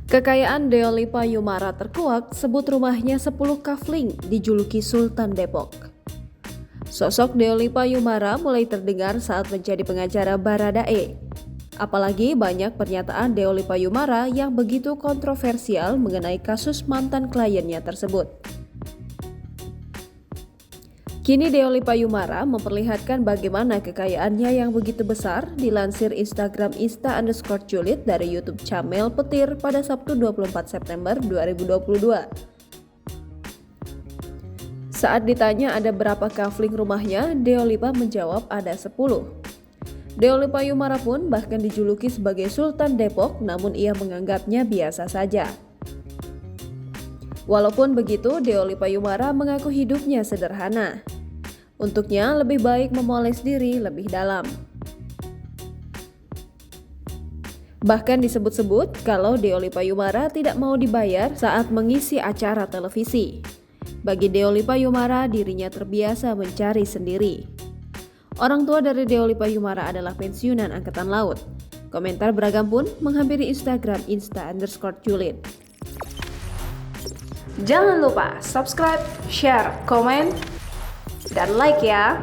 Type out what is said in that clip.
Kekayaan Deoli Payumara terkuak, sebut rumahnya 10 kafling, dijuluki Sultan Depok. Sosok Deoli Payumara mulai terdengar saat menjadi pengacara Baradae. Apalagi banyak pernyataan Deoli Payumara yang begitu kontroversial mengenai kasus mantan kliennya tersebut. Kini Deoli Payumara memperlihatkan bagaimana kekayaannya yang begitu besar, dilansir Instagram ista_julid dari YouTube Camel Petir pada Sabtu 24 September 2022. Saat ditanya ada berapa kafling rumahnya, Deoli menjawab ada 10. Deoli Payumara pun bahkan dijuluki sebagai Sultan Depok, namun ia menganggapnya biasa saja. Walaupun begitu, Deoli Payumara mengaku hidupnya sederhana. Untuknya lebih baik memoles diri lebih dalam. Bahkan disebut-sebut kalau Deoli Payumara tidak mau dibayar saat mengisi acara televisi. Bagi Deoli Payumara, dirinya terbiasa mencari sendiri. Orang tua dari Deoli Payumara adalah pensiunan Angkatan Laut. Komentar beragam pun menghampiri Instagram ista_julid. Jangan lupa subscribe, share, komen, dan like ya.